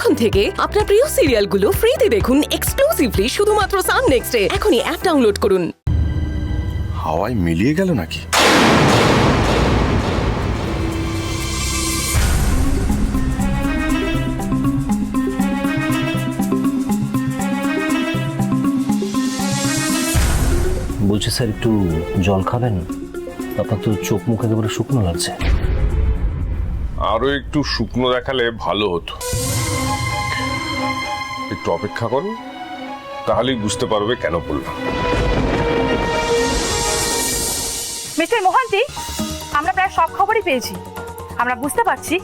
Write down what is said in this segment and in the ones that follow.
এখন থেকে আপনার প্রিয় সিরিয়ালগুলো ফ্রিতে দেখুন এক্সক্লুসিভলি শুধুমাত্র সান নেক্সটে। এখনই অ্যাপ ডাউনলোড করুন। হাওয়ায় মিলিয়ে গেল নাকি? বলছি স্যার একটু জল খাবেন? আপনার তো চোখ মুখ একেবারে শুকনো লাগছে। আরো একটু শুকনো দেখালে ভালো হতো। একটু অপেক্ষা করুন, তাহলেই বুঝতে পারবে কেন বললাম। মিস্টার মোহান্তি, আমরা প্রায় সব খবরই পেয়েছি। আমরা বুঝতে পারছি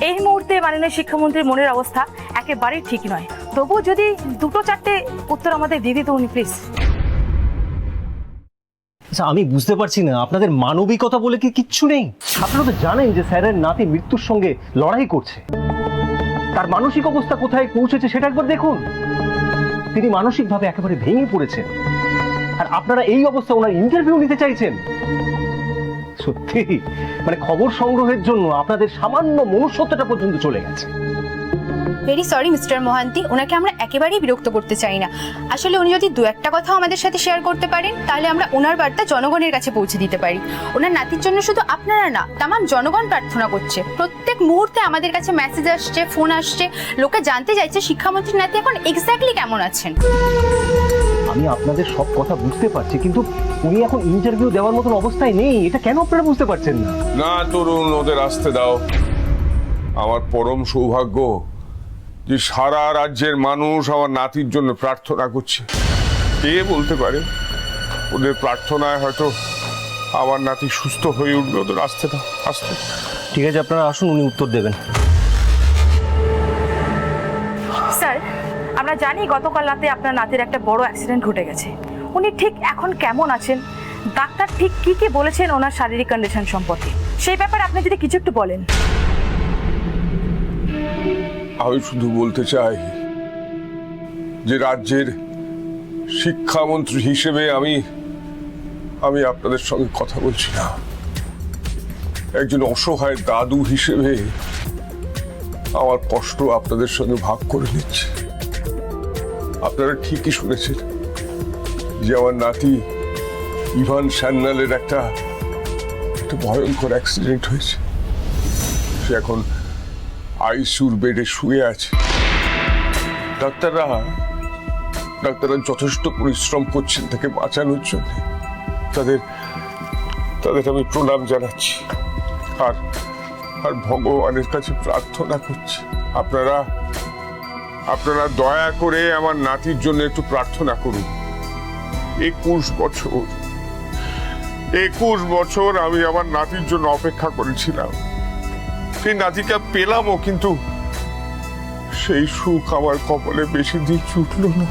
এই মুহূর্তে মাননীয় শিক্ষামন্ত্রীর মনের অবস্থা একেবারেই ঠিক নয়। তবুও যদি দুটো চারটে উত্তর আমাদের দিয়ে দিত উনি, প্লিজ। আচ্ছা, আমি বুঝতে পারছি না আপনাদের মানবিকতা বলে কি কিচ্ছু নেই? আপনারা তো জানেন যে স্যারের নাতি মৃত্যুর সঙ্গে লড়াই করছে। তার মানসিক অবস্থা কোথায় পৌঁছেছে সেটা একবার দেখুন। তিনি মানসিকভাবে একেবারে ভেঙে পড়েছেন, আর আপনারা এই অবস্থা ওনার ইন্টারভিউ নিতে চাইছেন। সত্যি মানে খবর সংগ্রহের জন্য আপনাদের সামান্য মনুষ্যত্বটা পর্যন্ত চলে গেছে। ভেরি সরি মিস্টার মোহান্তি, ওনাকে আমরা একেবারেই বিরক্ত করতে চাই না। আসলে উনি যদি দু একটা কথা আমাদের সাথে শেয়ার করতে পারেন, তাহলে আমরা ওনার বার্তা জনগণের কাছে পৌঁছে দিতে পারি। ওনার নাতির জন্য শুধু আপনারা না, তামাম জনগণ প্রার্থনা করছে। প্রত্যেক মুহূর্তে আমাদের কাছে মেসেজ আসছে, ফোন আসছে, লোকে জানতে চাইছে শিক্ষামন্ত্রীর নাতি এখন এক্স্যাক্টলি কেমন আছেন। আমি আপনাদের সব কথা বুঝতে পারছি, কিন্তু উনি এখন ইন্টারভিউ দেওয়ার মতন অবস্থায় নেই। এটা কেন আপনারা বুঝতে পারছেন না? না তরুণ, ওদের আসতে দাও। আমার পরম সৌভাগ্য যে সারা রাজ্যের মানুষ আমার নাতির জন্য প্রার্থনা করছে। কে বলতে পারে ওদের প্রার্থনায় হয়তো আমার নাতি সুস্থ হয়ে উঠবে। ওদের আসতে দাও, আসতে। ঠিক আছে, আপনারা আসুন, উনি উত্তর দেবেন। স্যার, আমরা জানি গতকাল রাতে আপনার নাতির একটা বড় অ্যাক্সিডেন্ট ঘটে গেছে। উনি ঠিক এখন কেমন আছেন, ডাক্তার ঠিক কি কি বলেছেন ওনার শারীরিক কন্ডিশন সম্পর্কে, সেই ব্যাপারে আপনি যদি কিছু একটু বলেন। আমি শুধু বলতে চাই যে রাজ্যের শিক্ষামন্ত্রী হিসেবে আমি আপনাদের সঙ্গে কথা বলছি না। একজন অসহায় দাদু হিসেবে আমার কষ্ট আপনাদের সঙ্গে ভাগ করে নিচ্ছি। আপনারা ঠিকই শুনেছেন যে আমার নাতি ইভান সান্যালের একটা ভয়ঙ্কর অ্যাক্সিডেন্ট হয়েছে। সে এখন আইসিইউর বেডে শুয়ে আছে। ডাক্তাররা যথেষ্ট পরিশ্রম করছেন তাকে বাঁচানোর জন্য। তাদের আমি প্রণাম জানাচ্ছি আর ভগবানের কাছে প্রার্থনা করছি। আপনারা দয়া করে আমার নাতির জন্য একটু প্রার্থনা করুন। 21 বছর আমি আমার নাতির জন্য অপেক্ষা করেছিলাম। সেই নাতিকে পেলামও, কিন্তু সেই সুখ আমার কপালে বেশি দিন জুটল না।